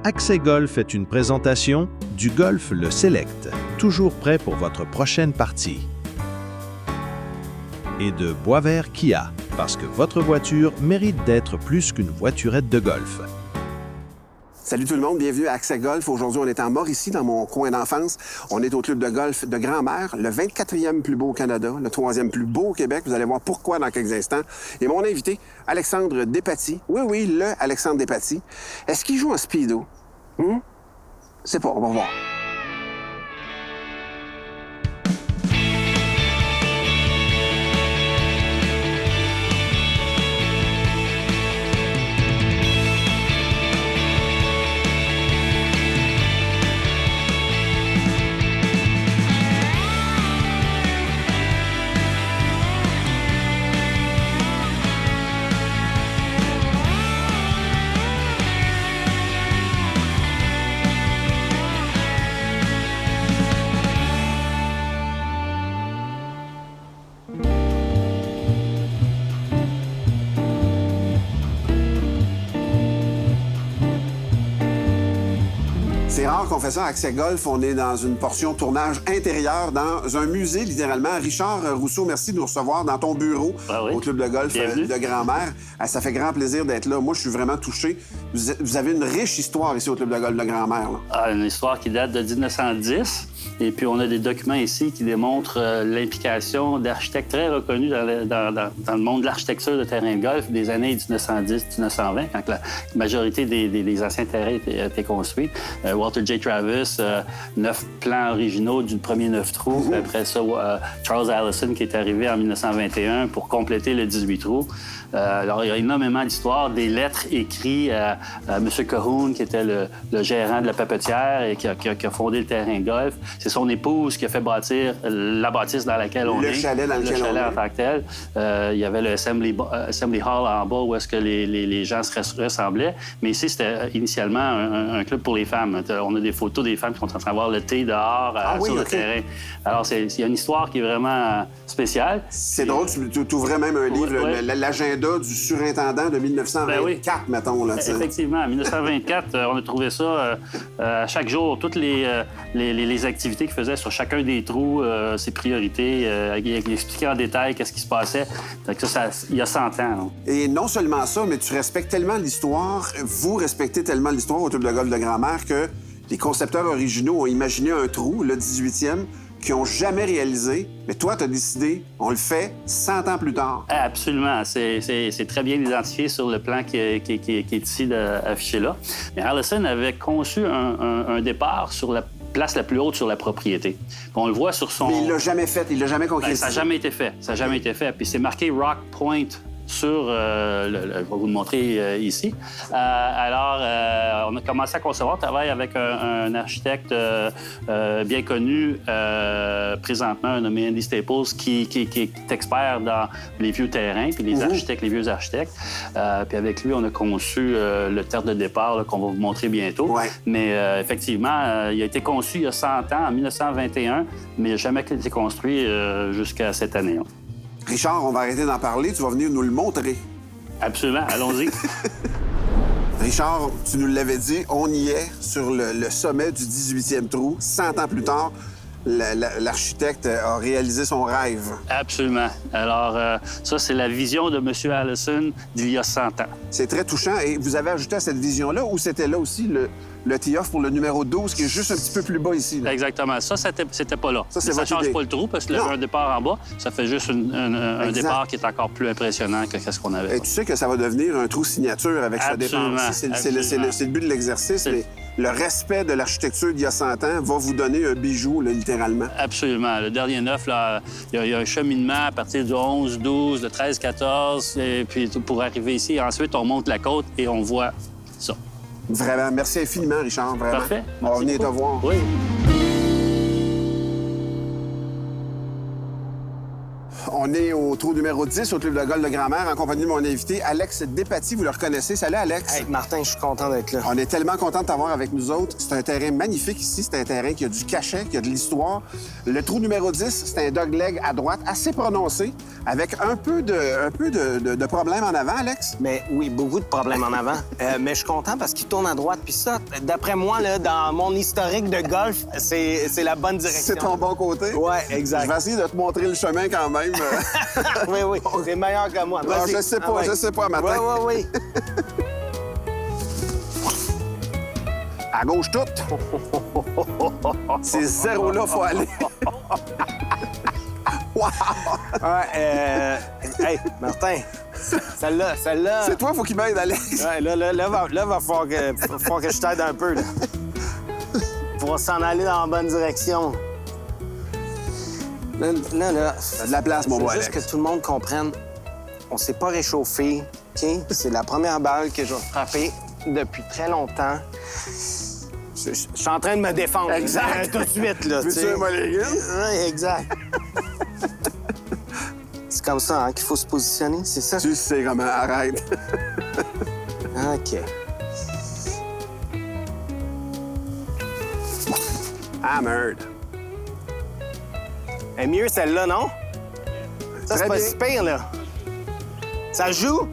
Accès Golf est une présentation du Golf Le Select, toujours prêt pour votre prochaine partie. Et de Boisvert Kia, parce que votre voiture mérite d'être plus qu'une voiturette de golf. Salut tout le monde, bienvenue à Accès Golf. Aujourd'hui, on est en Mauricie, dans mon coin d'enfance. On est au club de golf de Grand-Mère, le 24e plus beau au Canada, le 3e plus beau au Québec. Vous allez voir pourquoi dans quelques instants. Et mon invité, Alexandre Despatie. Oui, le Alexandre Despatie. Est-ce qu'il joue en speedo? C'est pas, on va voir. C'est rare qu'on fait ça à Accès Golf. On est dans une portion tournage intérieur, dans un musée, littéralement. Richard Rousseau, merci de nous recevoir dans ton bureau au club de golf de Grand-Mère. Ça fait grand plaisir d'être là. Moi, je suis vraiment touché. Vous avez une riche histoire ici au club de golf de Grand-Mère. Une histoire qui date de 1910. Et puis, on a des documents ici qui démontrent l'implication d'architectes très reconnus dans le monde de l'architecture de terrain de golf des années 1910-1920, quand la majorité des anciens terrains étaient construits. Walter J. Travis, 9 plans originaux du premier 9 trous. Après ça, Charles Allison qui est arrivé en 1921 pour compléter le 18 trous. Alors, il y a énormément d'histoires, des lettres écrites à M. Cahoon, qui était le gérant de la papetière et qui a fondé le terrain de golf. C'est son épouse qui a fait bâtir la bâtisse dans laquelle on est. Le chalet dans lequel on est. Le chalet en tant que tel. Il y avait le Assembly Hall en bas où est-ce que les gens se ressemblaient. Mais ici, c'était initialement un club pour les femmes. On a des photos des femmes qui sont en train de voir le thé dehors sur le terrain. Alors, il y a une histoire qui est vraiment spéciale. C'est drôle, tu ouvrais même un livre, l'agenda du surintendant de 1924, mettons. Là, effectivement, en 1924, on a trouvé ça à chaque jour, toutes les activités qu'il faisait sur chacun des trous, ses priorités. Il expliquait en détail qu'est-ce qui se passait. Donc ça, il y a 100 ans. Non? Et non seulement ça, mais tu respectes tellement l'histoire, vous respectez tellement l'histoire au club de golf de Grand-Mère que les concepteurs originaux ont imaginé un trou, le 18e, qu'ils n'ont jamais réalisé. Mais toi, tu as décidé, on le fait 100 ans plus tard. Absolument. C'est très bien identifié sur le plan qui est ici affiché là. Mais Allison avait conçu un départ sur la place la plus haute sur la propriété. Puis on le voit sur son... Mais il l'a jamais fait, il l'a jamais concrétisé. Ça n'a jamais été fait. Ça n'a jamais été fait. Puis c'est marqué Rock Point sur... je vais vous le montrer ici. Alors, on a commencé à concevoir. On travaille avec un architecte bien connu présentement, nommé Andy Staples, qui est expert dans les vieux terrains, puis les architectes, les vieux architectes. Puis avec lui, on a conçu le terre de départ là, qu'on va vous montrer bientôt. Ouais. Mais effectivement, il a été conçu il y a 100 ans, en 1921, mais il n'a jamais été construit jusqu'à cette année. Hein. Richard, on va arrêter d'en parler. Tu vas venir nous le montrer. Absolument. Allons-y. Richard, tu nous l'avais dit, on y est sur le sommet du 18e trou. 100 ans plus tard, l'architecte a réalisé son rêve. Absolument. Alors, ça, c'est la vision de M. Allison d'il y a 100 ans. C'est très touchant. Et vous avez ajouté à cette vision-là, ou c'était là aussi le tee-off pour le numéro 12, qui est juste un petit peu plus bas ici? Là. Exactement. Ça, c'était pas là. Ça ne change pas le trou, parce qu'il y avait un départ en bas. Ça fait juste un départ qui est encore plus impressionnant que ce qu'on avait. Et tu sais que ça va devenir un trou signature avec ce départ. C'est le but de l'exercice, mais le respect de l'architecture d'il y a 100 ans va vous donner un bijou, là, littéralement. Absolument. Le dernier 9, là, il y a un cheminement à partir du 11, 12, le 13, 14, et puis pour arriver ici. Ensuite, on monte la côte et on voit ça. Vraiment. Merci infiniment, Richard. Vraiment. Parfait. On va venir te voir. Oui. On est au trou numéro 10 au club de golf de Grand-Mère en compagnie de mon invité, Alex Despatie. Vous le reconnaissez. Salut, Alex. Hey, Martin, je suis content d'être là. On est tellement content de t'avoir avec nous autres. C'est un terrain magnifique ici. C'est un terrain qui a du cachet, qui a de l'histoire. Le trou numéro 10, c'est un dogleg à droite assez prononcé, avec un peu de problème en avant, Alex. Mais oui, beaucoup de problèmes en avant. Mais je suis content parce qu'il tourne à droite. Puis ça, d'après moi, là, dans mon historique de golf, c'est la bonne direction. C'est ton bon côté? Ouais, exact. Je vais essayer de te montrer le chemin quand même. Oui, oui. C'est meilleur que moi. Non, Vas-y. je sais pas, Ah, ouais. je sais pas, matin. Oui. À gauche toute. C'est zéro là, faut aller. Wow! Hey, Martin, celle-là... C'est toi, faut qu'il m'aide, Alex. Ouais, là, va falloir que je t'aide un peu, là. Pour s'en aller dans la bonne direction. Là... T'as de la place, mon beau Juste Alex. que tout le monde comprenne, on s'est pas réchauffé, OK? C'est la première balle que je vais frapper depuis très longtemps. Je suis en train de me défendre. Exact. Tout de suite, là, tu Veux-tu sais. un mulligan? Oui, exact. C'est comme ça hein, qu'il faut se positionner, c'est ça? Tu sais comment, arrête. OK. Hammered. Elle est mieux, celle-là, non? Ça, Très c'est pas bien. si pire, là. Ça joue?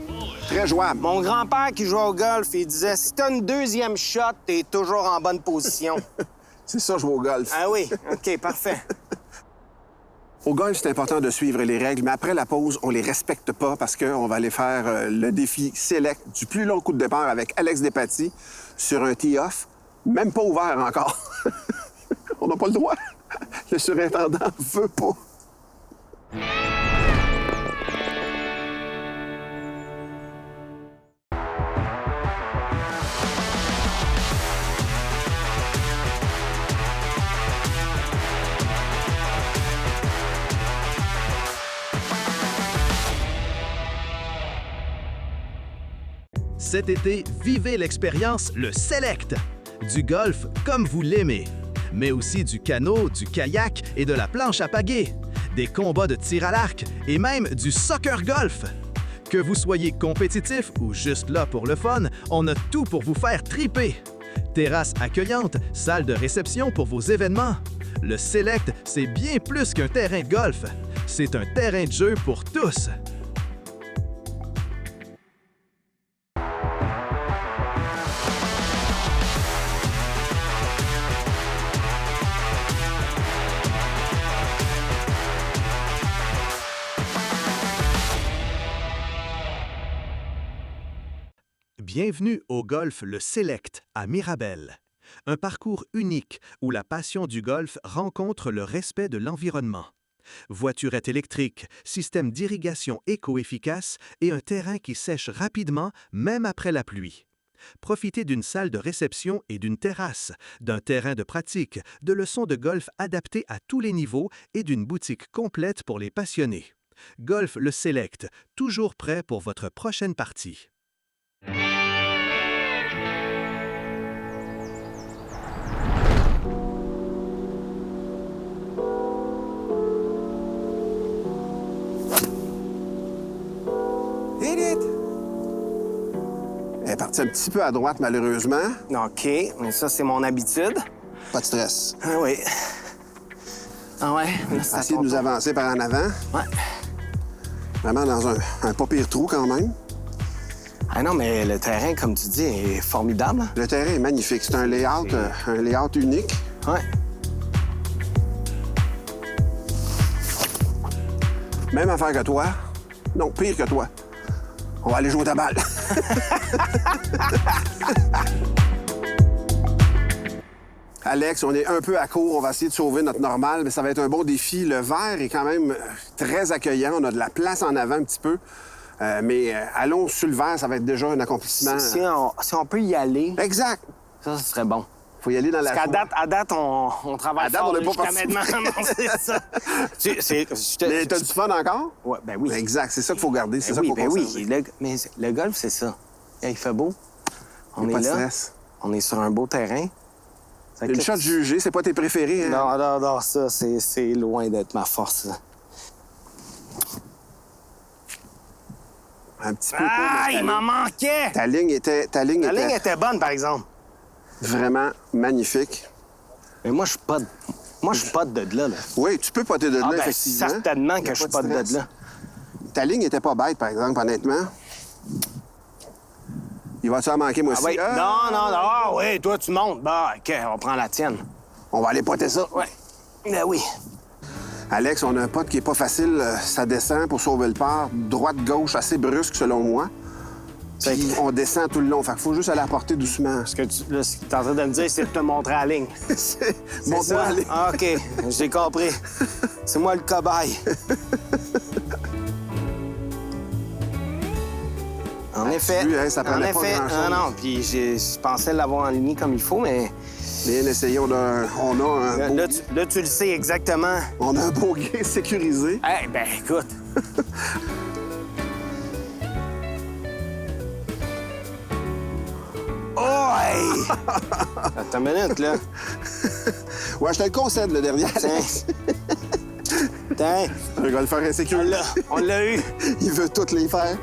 Très jouable. Mon grand-père qui jouait au golf, il disait, si t'as une deuxième shot, t'es toujours en bonne position. C'est ça, jouer au golf. Ah oui? OK, parfait. Au golf, c'est important de suivre les règles, mais après la pause, on les respecte pas parce qu'on va aller faire le défi select du plus long coup de départ avec Alex Despatie sur un tee-off, même pas ouvert encore. On n'a pas le droit. Le surintendant veut pas. Cet été, vivez l'expérience le Select. Du golf comme vous l'aimez, mais aussi du canot, du kayak et de la planche à pagaie, des combats de tir à l'arc et même du soccer golf. Que vous soyez compétitif ou juste là pour le fun, on a tout pour vous faire triper. Terrasse accueillante, salle de réception pour vos événements. Le Select, c'est bien plus qu'un terrain de golf. C'est un terrain de jeu pour tous. Bienvenue au Golf Le Select à Mirabel. Un parcours unique où la passion du golf rencontre le respect de l'environnement. Voiturette électrique, système d'irrigation éco-efficace et un terrain qui sèche rapidement même après la pluie. Profitez d'une salle de réception et d'une terrasse, d'un terrain de pratique, de leçons de golf adaptées à tous les niveaux et d'une boutique complète pour les passionnés. Golf Le Select, toujours prêt pour votre prochaine partie. Elle est partie un petit peu à droite, malheureusement. OK, mais ça, c'est mon habitude. Pas de stress. Ah oui. Ah ouais? Là, c'est à Essayez ton de nous tour. avancer par en avant. Ouais. Vraiment dans un pas pire trou quand même. Ah non, mais le terrain, comme tu dis, est formidable. Le terrain est magnifique. C'est un layout unique. Ouais. Même affaire que toi. Non, pire que toi. On va aller jouer ta balle. Alex, on est un peu à court. On va essayer de sauver notre normal, mais ça va être un bon défi. Le vert est quand même très accueillant. On a de la place en avant un petit peu. Mais allons sur le vert, ça va être déjà un accomplissement. Si on peut y aller, Exact. ça, ce serait bon. Faut y aller dans la Parce qu'à foi. date, on travaille À date, fort on est là, pas jusqu'à parti. maintenant. Non, c'est ça. Mais t'as du fun encore? Ouais, ben oui. Exact, c'est ça qu'il faut garder. C'est Ben ça oui, qu'il faut ben oui. conserver. Mais le golf, c'est ça. Il fait beau. On Y a est pas de là. stress. On est sur un beau terrain. Fait que Une là, shot jugée, c'est pas tes préférés, hein? Non, ça, c'est loin d'être ma force. Ça. Un petit peu Ah, court, mais il m'en manquait! ta ligne était La ligne était bonne, par exemple. vraiment magnifique. Mais moi, je suis pas... Moi, je suis pas de là, là. Oui, tu peux poter de là, Ah, ben, effectivement. certainement Il y a que je suis pas pas de de stress. là. Ta ligne était pas bête, par exemple, honnêtement. Il va-tu en manquer, moi Ah, aussi? oui. Ah! Non, non, non. Ah, oui, toi, tu montes. Bah, OK, on prend la tienne. On va aller poter ça. Ouais. Ben oui. Alex, on a un pote qui est pas facile. Ça descend pour sauver le port. Droite-gauche, assez brusque, selon moi. Puis on descend tout le long. Fait qu'il faut juste aller apporter doucement. Ce que tu es en train de me dire, c'est de te montrer la ligne. C'est C'est mon ça? Ah, OK, j'ai compris. C'est moi le cobaye. En effet. vu, hein, ça prenait en pas effet. grand-chose. Non, puis je pensais l'avoir aligné comme il faut, mais Bien essayé, on a un beau, là, tu le sais exactement. on a un beau guet sécurisé. Eh ben, écoute. Oh, hey! Attends une minute, là. Ouais, je te le concède, le dernier, Alex. Tiens, Un golfeur insécurisé. on l'a eu. Il veut toutes les faire.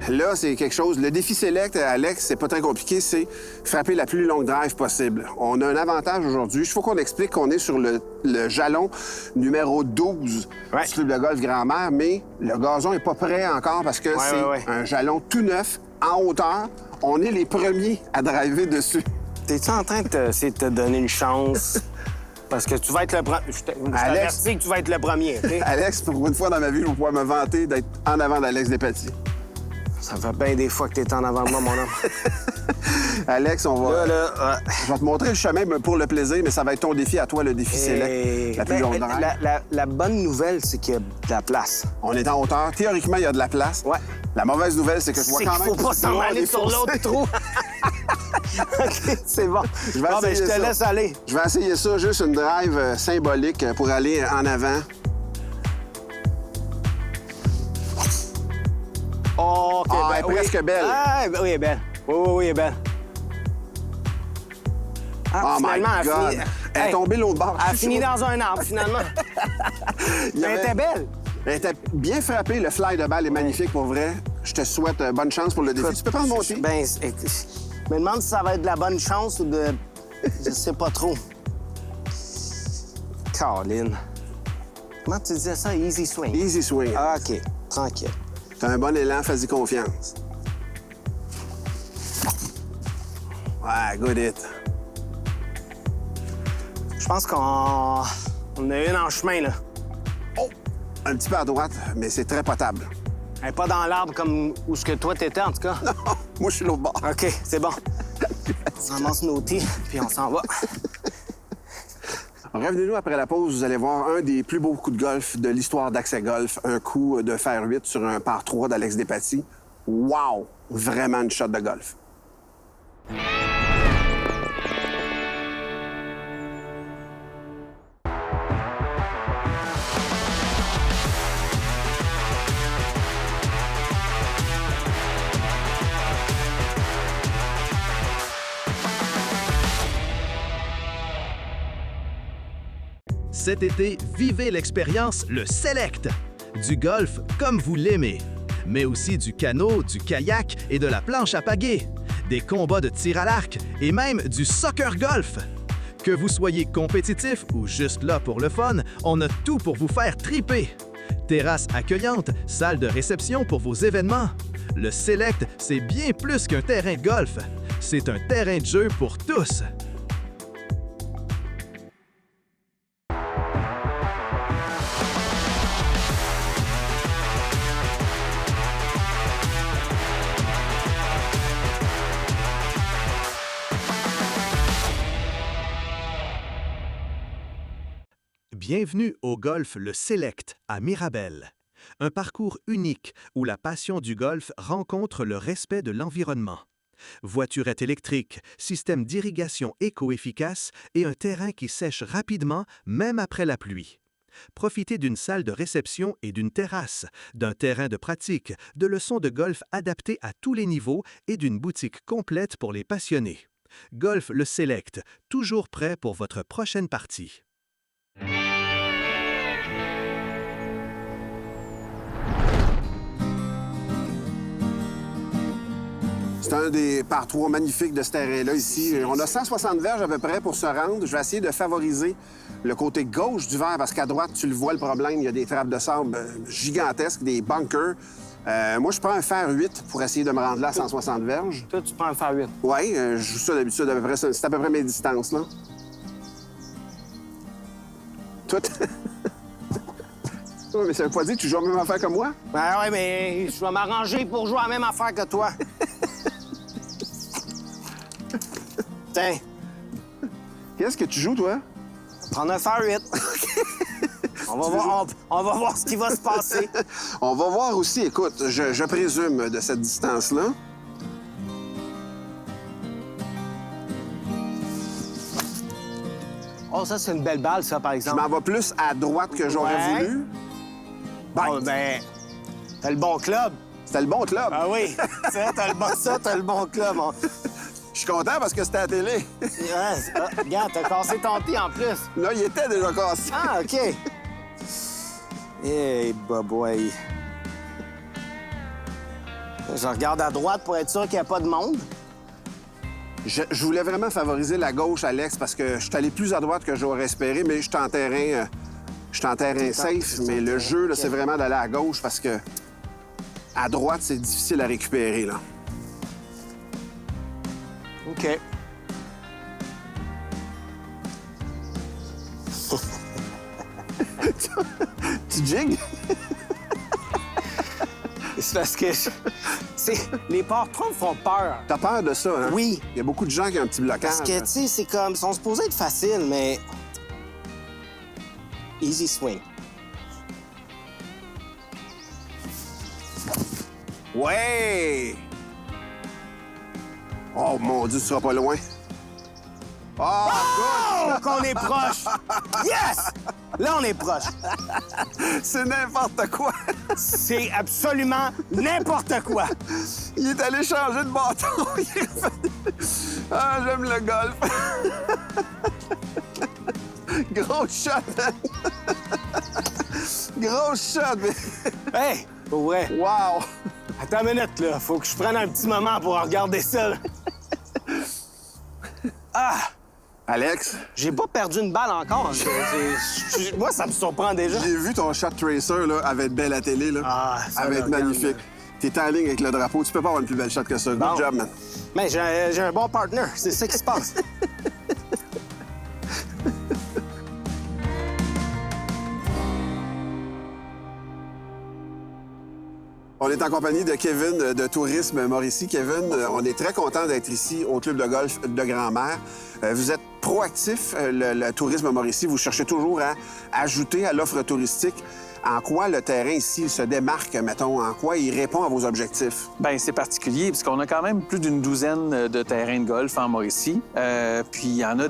Là, c'est quelque chose. Le défi select, Alex, c'est pas très compliqué, c'est frapper la plus longue drive possible. On a un avantage aujourd'hui. Il faut qu'on explique qu'on est sur le jalon numéro 12 Ouais. du club de golf Grand-Mère, mais le gazon est pas prêt encore parce que c'est ouais. un jalon tout neuf, en hauteur. On est les premiers à driver dessus. T'es-tu en train de essayer de te donner une chance? Parce que tu vas être le premier. Je t'avertis que tu vas être le premier, OK? Alex, pour une fois dans ma vie, je vais pouvoir me vanter d'être en avant d'Alex Despatie. Ça fait bien des fois que t'es en avant de moi, mon homme. Alex, on va... Là, Je vais te montrer le chemin pour le plaisir, mais ça va être ton défi à toi, le défi select. La plus longue drive. la bonne nouvelle, c'est qu'il y a de la place. On est en hauteur. Théoriquement, il y a de la place. Ouais. La mauvaise nouvelle, c'est que je vois C'est quand qu'il même... faut pas s'en aller sur l'autre trou. OK, c'est bon. Je vais Bon, ben, je essayer te ça. laisse aller. Je vais essayer ça, juste une drive symbolique pour aller en avant. Oh, OK, Ah, elle est oui. presque belle. Ah, ben, oui, elle est belle. Oui, elle est belle. Ah, Oh my finalement, elle God! finit... Elle est Hey, tombée l'autre bord. elle a fini dans un arbre, finalement. Il y Mais elle avait- était belle. Elle était bien frappée. Le fly de balle est magnifique, pour vrai. Je te souhaite bonne chance pour le défi. Tu peux prendre mon thé? Ben, je me demande si ça va être de la bonne chance ou de... Je sais pas trop. Caroline. Comment tu disais ça? Easy swing. Easy swing. Ah, OK. Tranquille. T'as un bon élan, fais-y confiance. Ouais, good hit. Je pense qu'on a une en chemin, là. Oh! Un petit peu à droite, mais c'est très potable. Elle est pas dans l'arbre comme où ce que toi t'étais, en tout cas. Non, moi, je suis l'autre bord. OK, c'est bon. On ramasse nos thés, puis on s'en va. Revenez-nous après la pause, vous allez voir un des plus beaux coups de golf de l'histoire d'Accès Golf. Un coup de fer 8 sur un par 3 d'Alex Despatie. Wow! Vraiment une shot de golf. Cet été, vivez l'expérience le Select. Du golf comme vous l'aimez, mais aussi du canot, du kayak et de la planche à pagaie, des combats de tir à l'arc et même du soccer golf. Que vous soyez compétitif ou juste là pour le fun, on a tout pour vous faire triper. Terrasse accueillante, salle de réception pour vos événements. Le Select, c'est bien plus qu'un terrain de golf. C'est un terrain de jeu pour tous. Bienvenue au Golf Le Select à Mirabel. Un parcours unique où la passion du golf rencontre le respect de l'environnement. Voiturette électrique, système d'irrigation éco-efficace et un terrain qui sèche rapidement même après la pluie. Profitez d'une salle de réception et d'une terrasse, d'un terrain de pratique, de leçons de golf adaptées à tous les niveaux et d'une boutique complète pour les passionnés. Golf Le Select, toujours prêt pour votre prochaine partie. C'est un des par 3 magnifiques de ce terrain-là ici. On a 160 verges à peu près pour se rendre. Je vais essayer de favoriser le côté gauche du verre parce qu'à droite, tu le vois, le problème, il y a des trappes de sable gigantesques, des bunkers. Moi, je prends un fer 8 pour essayer de me rendre là à 160 verges. Toi, tu prends un fer 8. Oui, je joue ça d'habitude à peu près. C'est à peu près mes distances, là. Toi, oui, mais ça veut pas dire que tu joues la même affaire que moi? Ben ouais, mais je vais m'arranger pour jouer la même affaire que toi. Tiens, Qu'est-ce que tu joues, toi? prendre un fer 8. On va voir ce qui va se passer. On va voir aussi, écoute, je présume de cette distance-là. Oh, ça, c'est une belle balle, ça, par Je exemple. m'en vais plus à droite que j'aurais Ouais. voulu. Oh, ben, t'as le bon club. C'était le bon club. Ah oui, t'as le bon club. Je suis content parce que c'était à la télé. Regarde, t'as cassé ton pied en plus. Là, il était déjà cassé. Ah, OK. Hey, boy. Je regarde à droite pour être sûr qu'il n'y a pas de monde. Je voulais vraiment favoriser la gauche, Alex, parce que je suis allé plus à droite que j'aurais espéré, mais je suis en terrain safe. Mais le jeu, là, c'est vraiment d'aller à gauche parce que à droite, c'est difficile à récupérer, là. OK. Tu jigues? C'est parce que les patrons me font peur. T'as peur de ça, hein? Oui. Il y a beaucoup de gens qui ont un petit blocage. Parce que, tu sais, c'est comme... Ils sont supposés être faciles, mais... Easy swing. Ouais! Oh, mon Dieu, tu seras pas loin. Oh, Oh, qu'on est proche! Yes! Là, on est proche. c'est n'importe quoi. C'est absolument n'importe quoi. Il est allé changer de bâton. Il est revenu. Ah, j'aime le golf. Gros shot. Gros shot. Mais... Hey, pour vrai. Wow! Attends une minute, là. Faut que je prenne un petit moment pour regarder ça, là. Ah! Alex, J'ai pas perdu une balle encore. Moi, ça me surprend déjà. j'ai vu ton shot tracer, là, avec belle à télé, là. Ah, ça avec va, magnifique. regarde. T'es en ligne avec le drapeau. Tu peux pas avoir une plus belle shot que ça. Bon. Good job, man. Mais j'ai un bon partner. C'est ça qui se passe. On est en compagnie de Kevin de Tourisme Mauricie. Kevin, on est très content d'être ici au Club de golf de Grand-Mère. Vous êtes proactif, le Tourisme Mauricie. Vous cherchez toujours à ajouter à l'offre touristique. En quoi le terrain ici se démarque, mettons? En quoi il répond à vos objectifs? Bien, c'est particulier parce qu'on a quand même plus d'une douzaine de terrains de golf en Mauricie. Puis il y en a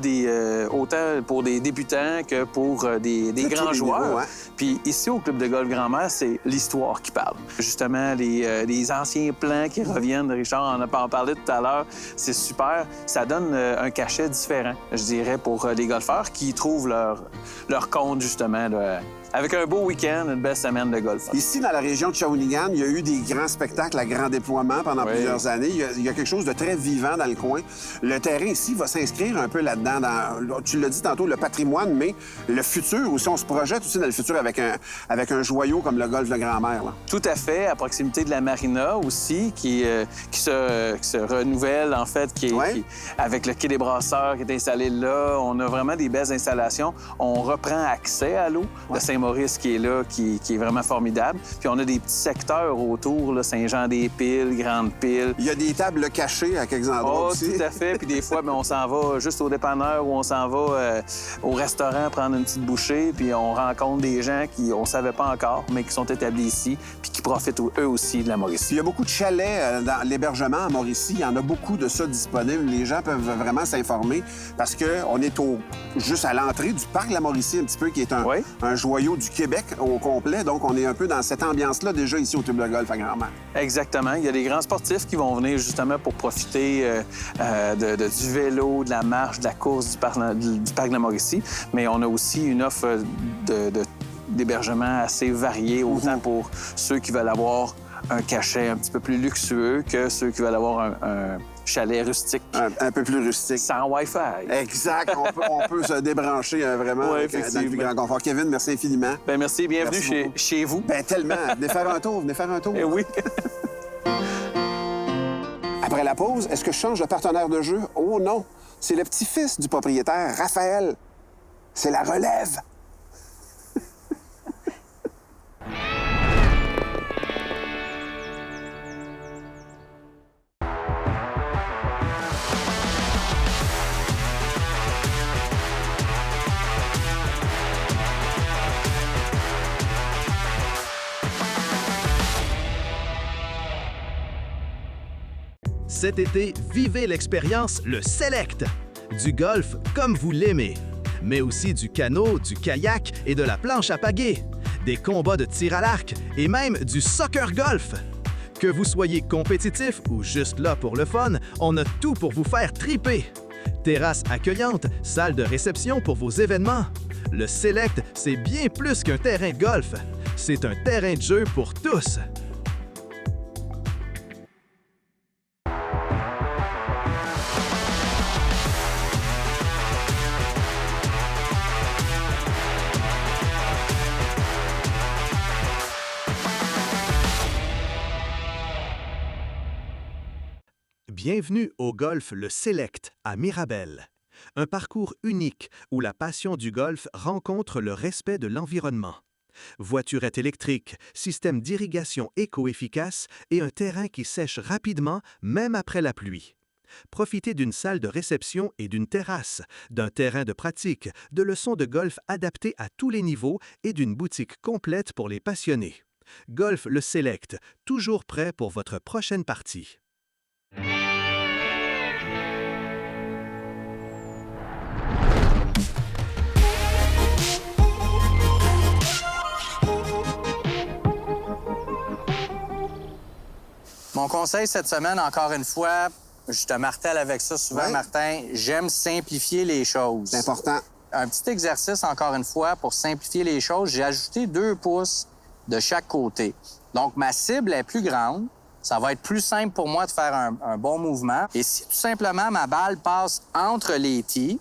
autant pour des débutants que pour des grands tous les joueurs. niveaux, hein? Puis ici, au Club de golf Grand-Mère, c'est l'histoire qui parle. Justement, les anciens plans qui reviennent, Richard en parlait tout à l'heure, c'est super. Ça donne un cachet différent, je dirais, pour les golfeurs qui trouvent leur compte, justement, là, avec un beau week-end, une belle semaine de golf. Ici, dans la région de Shawinigan, il y a eu des grands spectacles à grand déploiement pendant Oui. plusieurs années. Il y a quelque chose de très vivant dans le coin. Le terrain ici va s'inscrire un peu là-dedans. Tu l'as dit tantôt, le patrimoine, mais le futur aussi. On se projette aussi dans le futur avec un joyau comme le golf de Grand-Mère, là. Tout à fait, à proximité de la marina aussi, qui se renouvelle, en fait, Ouais. avec le quai des Brasseurs qui est installé là. On a vraiment des belles installations. On reprend accès à l'eau. Ouais. Le Saint-Maurice qui est là, qui est vraiment formidable. Puis on a des petits secteurs autour, là, Saint-Jean-des-Piles, Grande-Pile. Il y a des tables cachées à quelques endroits Oh, aussi. tout à fait. Puis des fois, ben, on s'en va juste au dépanneur ou on s'en va au restaurant prendre une petite bouchée. Puis on rencontre des gens qu'on ne savait pas encore, mais qui sont établis ici, puis qui profitent eux aussi de la Mauricie. Il y a beaucoup de chalets dans l'hébergement à Mauricie. Il y en a beaucoup de ça disponible. Les gens peuvent vraiment s'informer parce qu'on est juste à l'entrée du parc de la Mauricie, un petit peu, qui est un, Oui. un joyau du Québec au complet. Donc, on est un peu dans cette ambiance-là déjà ici au Club de golf à Grand-Mère. Exactement. Il y a des grands sportifs qui vont venir justement pour profiter du vélo, de la marche, de la course du parc de la Mauricie. Mais on a aussi une offre d'hébergement assez variée, autant pour ceux qui veulent avoir un cachet un petit peu plus luxueux que ceux qui veulent avoir un chalet rustique. Un peu plus rustique. Sans Wi-Fi. Exact. On peut se débrancher vraiment Ouais, dans le plus effectivement. grand confort. Kevin, merci infiniment. Ben merci, bienvenue Merci beaucoup. chez vous. Ben tellement. Venez faire un tour, venez faire un tour. Eh oui. Après la pause, est-ce que je change de partenaire de jeu? Oh non! C'est le petit-fils du propriétaire, Raphaël. C'est la relève. Cet été, vivez l'expérience le Select. Du golf comme vous l'aimez, mais aussi du canot, du kayak et de la planche à pagaie, des combats de tir à l'arc et même du soccer golf. Que vous soyez compétitif ou juste là pour le fun, on a tout pour vous faire triper. Terrasse accueillante, salle de réception pour vos événements. Le Select, c'est bien plus qu'un terrain de golf. C'est un terrain de jeu pour tous. Bienvenue au Golf Le Select à Mirabel. Un parcours unique où la passion du golf rencontre le respect de l'environnement. Voiturette électrique, système d'irrigation éco-efficace et un terrain qui sèche rapidement même après la pluie. Profitez d'une salle de réception et d'une terrasse, d'un terrain de pratique, de leçons de golf adaptées à tous les niveaux et d'une boutique complète pour les passionnés. Golf Le Select, toujours prêt pour votre prochaine partie. Mon conseil cette semaine, encore une fois, je te martèle avec ça souvent, Ouais. Martin, j'aime simplifier les choses. C'est important. Un petit exercice, encore une fois, pour simplifier les choses, j'ai ajouté 2 pouces de chaque côté. Donc, ma cible est plus grande. Ça va être plus simple pour moi de faire un bon mouvement. Et si tout simplement ma balle passe entre les tees,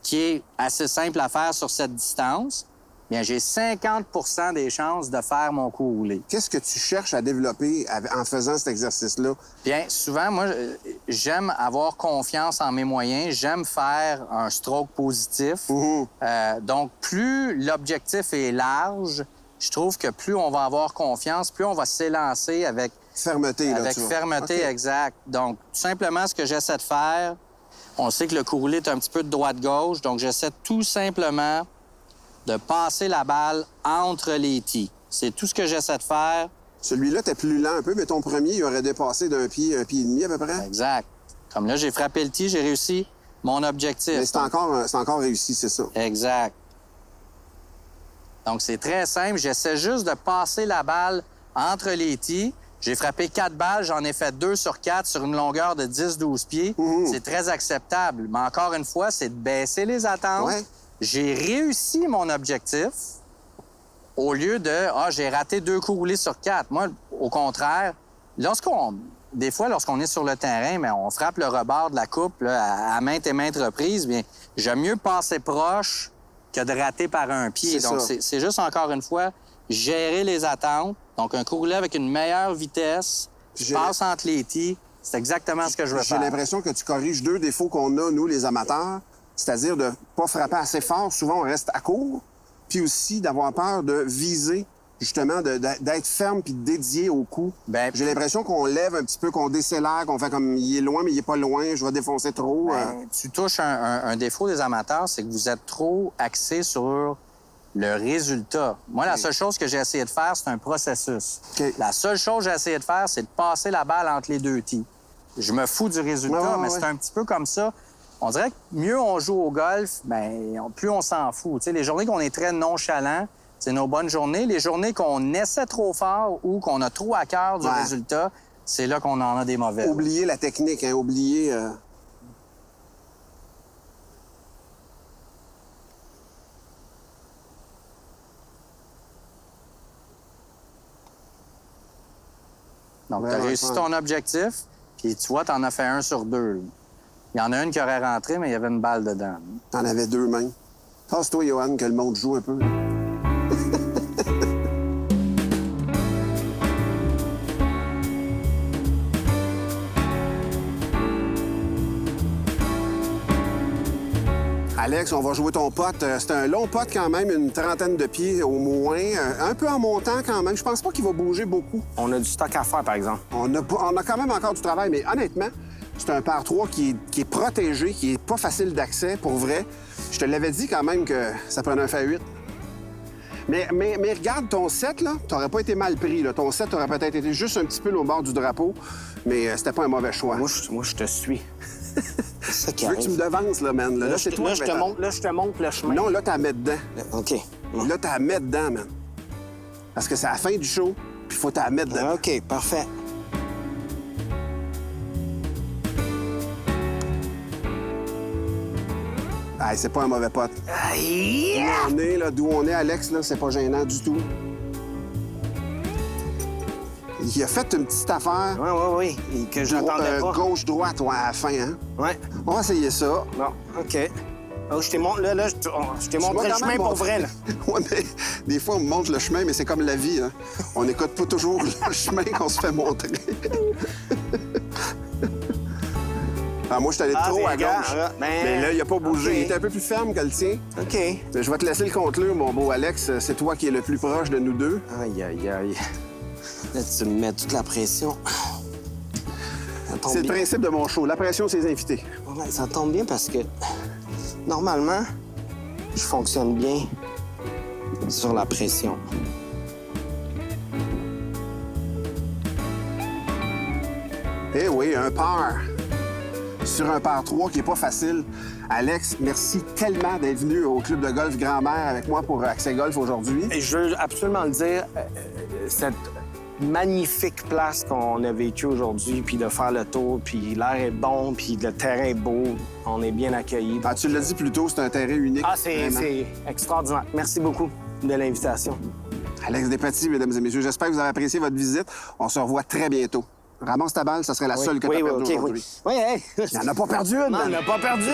qui est assez simple à faire sur cette distance, bien, j'ai 50 des chances de faire mon coup roulé. Qu'est-ce que tu cherches à développer en faisant cet exercice-là? Bien, souvent, moi, j'aime avoir confiance en mes moyens. J'aime faire un stroke positif. Mhm. Donc, plus l'objectif est large, je trouve que plus on va avoir confiance, plus on va s'élancer avec Fermeté, là, avec tu vois. fermeté, OK. exact. Donc, tout simplement, ce que j'essaie de faire, on sait que le coup roulé est un petit peu de droite-gauche, donc j'essaie tout simplement de passer la balle entre les tees. C'est tout ce que j'essaie de faire. Celui-là, t'es plus lent un peu, mais ton premier, il aurait dépassé d'un pied, un pied et demi à peu près. Exact. Comme là, j'ai frappé le tee, j'ai réussi mon objectif. Mais c'est encore réussi, c'est ça. Exact. Donc, c'est très simple. J'essaie juste de passer la balle entre les tees. J'ai frappé 4 balles, j'en ai fait 2 sur 4 sur une longueur de 10-12 pieds. C'est très acceptable. Mais encore une fois, c'est de baisser les attentes. Ouais. J'ai réussi mon objectif au lieu de « Ah, j'ai raté 2 coups roulés sur 4 ». Moi, au contraire, des fois, lorsqu'on est sur le terrain, mais on frappe le rebord de la coupe là, à maintes et maintes reprises, bien, j'aime mieux passer proche que de rater par un pied. C'est Donc, ça. c'est juste, encore une fois, gérer les attentes. Donc, un coup roulé avec une meilleure vitesse, Puis je j'ai- passe entre les tees, c'est exactement ce que je veux J'ai faire. l'impression que tu corriges 2 défauts qu'on a, nous, les amateurs, c'est-à-dire de pas frapper assez fort. Souvent, on reste à court. Puis aussi d'avoir peur de viser, justement, d'être ferme puis de dédier au coup. Ben, J'ai l'impression qu'on lève un petit peu, qu'on décélère, qu'on fait comme il est loin, mais il est pas loin, je vais défoncer trop. Ben, tu touches un défaut des amateurs, c'est que vous êtes trop axé sur le résultat. Moi, la seule chose que j'ai essayé de faire, c'est un processus. OK. La seule chose que j'ai essayé de faire, c'est de passer la balle entre les 2 tees. Je me fous du résultat, mais c'est un petit peu comme ça. On dirait que mieux on joue au golf, plus on s'en fout. Tu sais, les journées qu'on est très nonchalant, c'est nos bonnes journées. Les journées qu'on essaie trop fort ou qu'on a trop à cœur du Ouais. résultat, c'est là qu'on en a des mauvais. Oublier la technique, hein, oublier... vraiment T'as le réussi fun. ton objectif, puis tu vois, t'en as fait 1 sur 2. Là. Il y en a une qui aurait rentré, mais il y avait une balle dedans. T'en avais 2 mains. Passe-toi, Johan, que le monde joue un peu. Alex, on va jouer ton pote. C'est un long pote quand même, une trentaine de pieds au moins. Un peu en montant quand même. Je pense pas qu'il va bouger beaucoup. On a du stock à faire, par exemple. On a quand même encore du travail, mais honnêtement, c'est un par 3 qui est protégé, qui est pas facile d'accès, pour vrai. Je te l'avais dit quand même que ça prenait un fait 8. Mais regarde, ton set, là, t'aurais pas été mal pris. Là. Ton set aurait peut-être été juste un petit peu au bord du drapeau, mais c'était pas un mauvais choix. Moi, je te suis. C'est ça qui Je veux que tu me devances, là, man. Là, c'est toi là, qui je vais te t'en- montre, là, je te montre le chemin. Non, là, t'as à mettre dedans. OK. Bon. Là, t'as à mettre dedans, man. Parce que c'est à la fin du show, puis faut t'à mettre dedans. OK, parfait. Ah, c'est pas un mauvais pote. D'où on est, Alex, là, c'est pas gênant du tout. Il a fait une petite affaire. Oui. Et que j'entendais pas. Gauche-droite, ouais, à la fin, hein? Ouais. On va essayer ça. Bon, OK. Oh, je t'ai montré, là, je t'ai montré le quand chemin même pour montrer. vrai, là. Ouais, mais des fois, on me montre le chemin, mais c'est comme la vie, hein? On n'écoute pas toujours le chemin qu'on se fait montrer. Ah, moi, je suis allé Ah, trop ben, à regarde, gauche. là, ben, Mais là, il n'a pas bougé. OK. Il était un peu plus ferme que le tien. OK. Je vais te laisser le contrôle, mon beau Alex. C'est toi qui es le plus proche de nous deux. Aïe. Là, tu me mets toute la pression. Ça tombe C'est le bien. principe de mon show. La pression, c'est les invités. Ouais, ça tombe bien parce que, normalement, je fonctionne bien sur la pression. Eh oui, un par. Sur un par 3 qui est pas facile. Alex, merci tellement d'être venu au club de golf Grand-Mère avec moi pour Accès Golf aujourd'hui. Et je veux absolument le dire, cette magnifique place qu'on a vécue aujourd'hui, puis de faire le tour, puis l'air est bon, puis le terrain est beau, on est bien accueillis. Ah, tu l'as dit plus tôt, c'est un terrain unique. Ah, c'est vraiment. extraordinaire. Merci beaucoup de l'invitation. Alex Despatie, mesdames et messieurs, j'espère que vous avez apprécié votre visite. On se revoit très bientôt. Ramasse ta balle, ça serait la seule que tu as perdue aujourd'hui. Oui, hey. Il n'en a pas perdu une, Non, man. on n'a pas perdu.